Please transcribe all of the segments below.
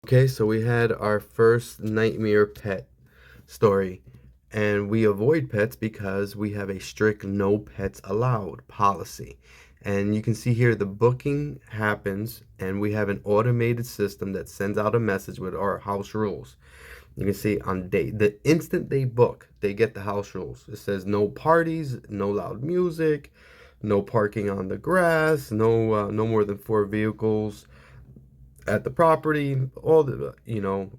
Okay, so we had our first nightmare pet story, and we avoid pets because we have a strict no pets allowed policy. And you can see here the booking happens, and we have an automated system that sends out a message with our house rules. You can see on the instant they book, they get the house rules. It says no parties, no loud music, no parking on the grass, no more than 4 vehicles at the property, all the,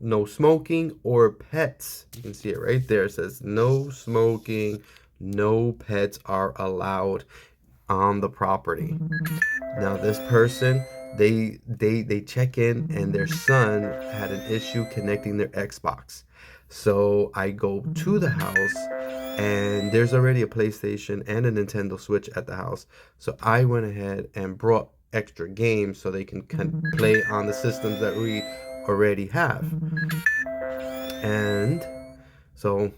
no smoking or pets. You can see it right there. It says no smoking, no pets are allowed on the property. Now this person, they check in and their son had an issue connecting their Xbox. So I go to the house and there's already a PlayStation and a Nintendo Switch at the house. So I went ahead and brought extra games so they can play on the systems that we already have. And so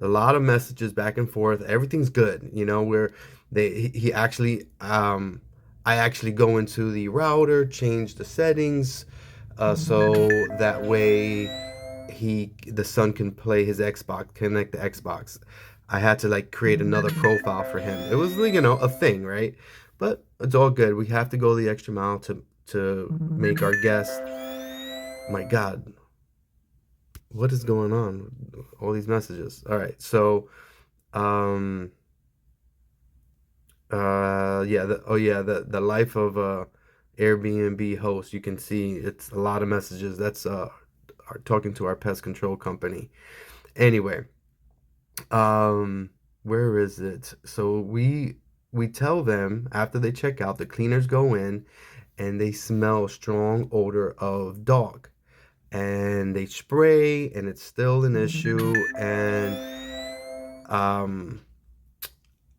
a lot of messages back and forth. Everything's good, where he actually I actually go into the router, change the settings, so that way the son can play his Xbox, connect the Xbox. I had to like create another profile for him. It was like, a thing, right? But it's all good. We have to go the extra mile to make our guest. My God, what is going on? All these messages. All right, so um yeah, the life of a Airbnb host. You can see it's a lot of messages. That's talking to our pest control company. Anyway, um where is it? So we tell them after they check out, the cleaners go in and they smell a strong odor of dog. And they spray and it's still an issue, and um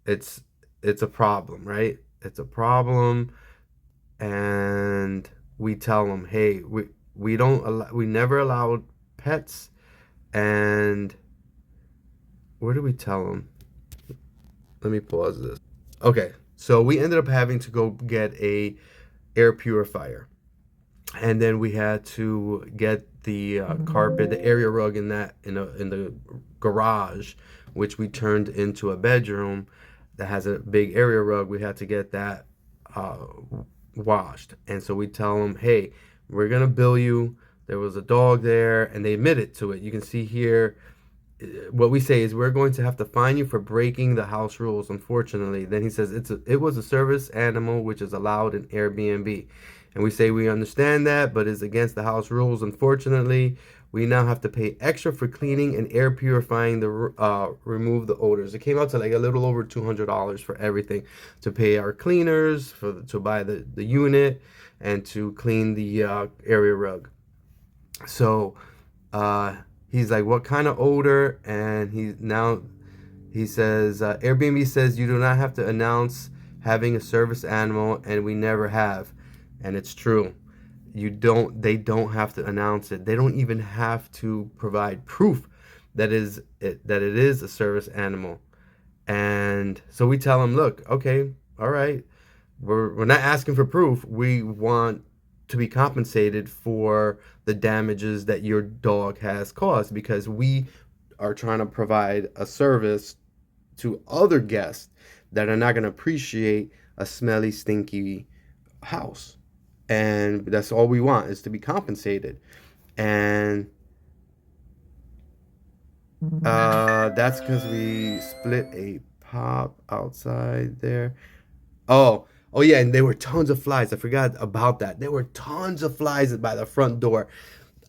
it's it's a problem, right? It's a problem, and we tell them, hey, we don't allow, we never allowed pets. And where do we tell them? Let me pause this. Okay, so we ended up having to go get a air purifier, and then we had to get the carpet, the area rug in the garage, which we turned into a bedroom that has a big area rug. We had to get that uh, washed, and so we tell them, hey, we're gonna bill you. There was a dog there, and they admitted to it. You can see here. What we say is we're going to have to fine you for breaking the house rules, unfortunately. Then he says it was a service animal which is allowed in Airbnb. And we say we understand that, but it's against the house rules. Unfortunately, we now have to pay extra for cleaning and air purifying the remove the odors. It came out to like a little over $200 for everything, to pay our cleaners, to buy the unit, and to clean the area rug. So he's like, what kind of odor? And he says, Airbnb says you do not have to announce having a service animal, and we never have. And it's true. They don't have to announce it. They don't even have to provide proof that it is a service animal. And so we tell them, look, okay, all right, we're not asking for proof. We want to be compensated for the damages that your dog has caused, because we are trying to provide a service to other guests that are not going to appreciate a smelly, stinky house. And that's all we want, is to be compensated. And that's because we split a pop outside there. Oh yeah, and there were tons of flies. I forgot about that. There were tons of flies by the front door.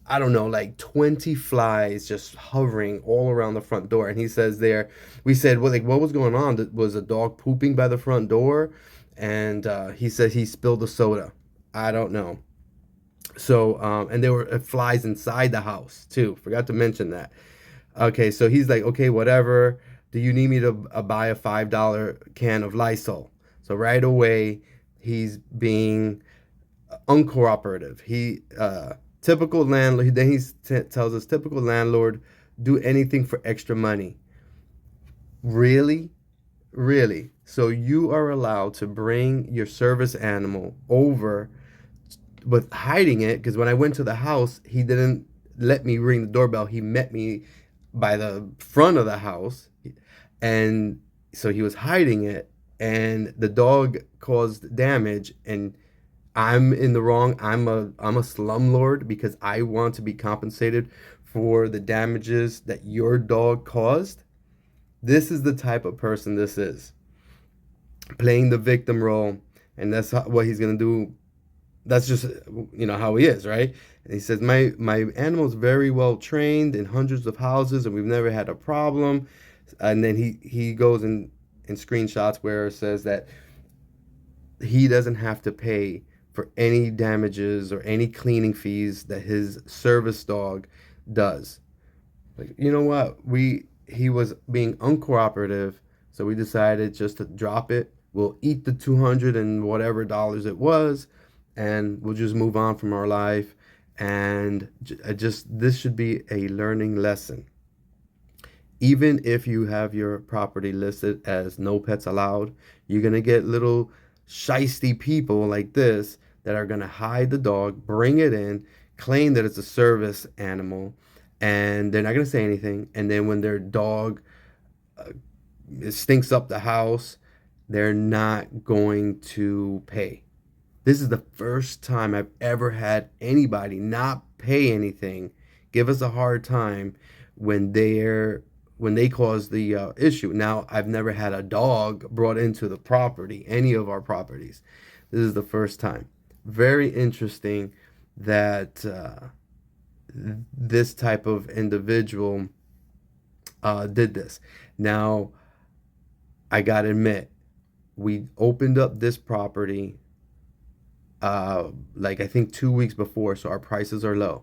I don't know, like 20 flies just hovering all around the front door. And he says there, we said, well, like, what was going on? Was a dog pooping by the front door? And he said he spilled the soda. I don't know. So, and there were flies inside the house too. Forgot to mention that. Okay, so he's like, okay, whatever. Do you need me to buy a $5 can of Lysol? So right away, he's being uncooperative. Typical landlord. Then tells us, typical landlord, do anything for extra money. Really, really. So you are allowed to bring your service animal over with hiding it, because when I went to the house, he didn't let me ring the doorbell. He met me by the front of the house, and so he was hiding it, and the dog caused damage, and I'm in the wrong. I'm a slumlord because I want to be compensated for the damages that your dog caused. This is the type of person this is, playing the victim role, and that's what he's gonna do. That's just how he is, right? And he says my animal's very well trained in hundreds of houses, and we've never had a problem. And then he goes and screenshots where it says that he doesn't have to pay for any damages or any cleaning fees that his service dog does. Like, you know what? He was being uncooperative, so we decided just to drop it. We'll eat the 200 and whatever dollars it was, and we'll just move on from our life. And just this should be a learning lesson. Even if you have your property listed as no pets allowed, you're gonna get little shisty people like this that are gonna hide the dog, bring it in, claim that it's a service animal, and they're not gonna say anything. And then when their dog uh, stinks up the house, they're not going to pay. This is the first time I've ever had anybody not pay anything, give us a hard time when they cause the issue. Now, I've never had a dog brought into the property, any of our properties. This is the first time. Very interesting that this type of individual did this. Now, I gotta admit, we opened up this property like I think 2 weeks before, so our prices are low.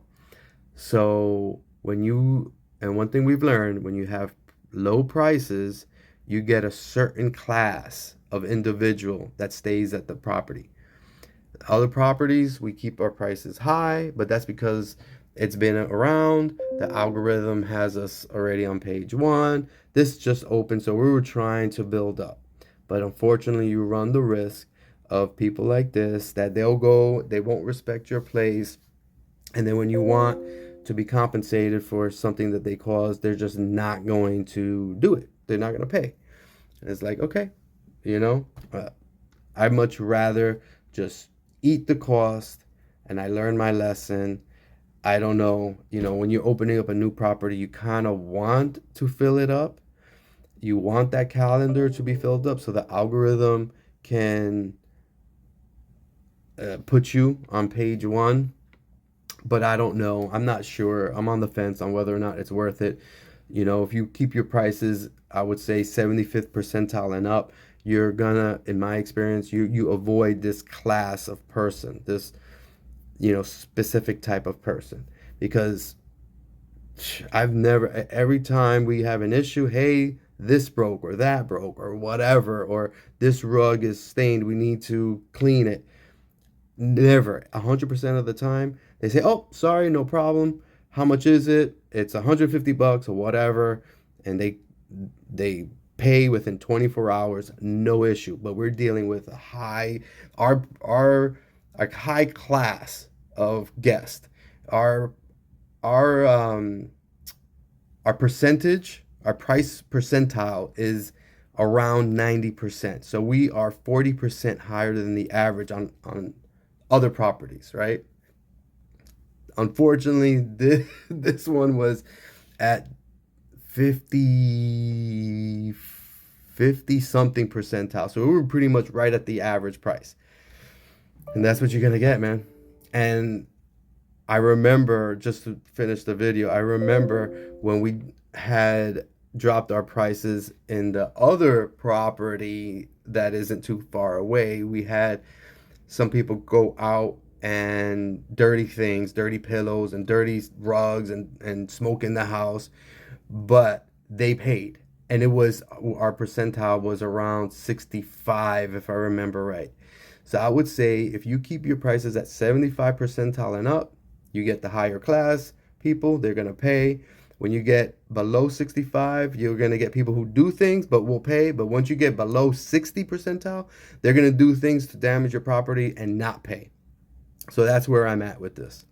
So and one thing we've learned, when you have low prices, you get a certain class of individual that stays at the property. Other properties, we keep our prices high, but that's because it's been around. The algorithm has us already on page one. This just opened, so we were trying to build up. But unfortunately, you run the risk of people like this that they won't respect your place, and then when you want to be compensated for something that they caused, they're just not going to do it. They're not going to pay. And it's like, okay, you know, I'd much rather just eat the cost, and I learned my lesson. I don't know, when you're opening up a new property, you kind of want to fill it up. You want that calendar to be filled up so the algorithm can put you on page one. But I don't know. I'm not sure. I'm on the fence on whether or not it's worth it. If you keep your prices, I would say 75th percentile and up, you're gonna, in my experience, you avoid this class of person, this, specific type of person. Because every time we have an issue, hey, this broke or that broke or whatever, or this rug is stained, we need to clean it. Never, 100% of the time, they say, "Oh, sorry, no problem. How much is it? It's $150 or whatever," and they pay within 24 hours, no issue. But we're dealing with our a high class of guest. Our our um our percentage, our price percentile is around 90%. So we are 40% higher than the average on other properties, right? Unfortunately, this one was at 50 something percentile. So we were pretty much right at the average price. And that's what you're going to get, man. And I remember, just to finish the video, I remember when we had dropped our prices in the other property that isn't too far away, we had some people go out and dirty things, dirty pillows and dirty rugs and smoke in the house, but they paid. And our percentile was around 65, if I remember right. So I would say if you keep your prices at 75 percentile and up, you get the higher class people, they're going to pay. When you get below 65, you're going to get people who do things but will pay. But once you get below 60 percentile, they're going to do things to damage your property and not pay. So that's where I'm at with this.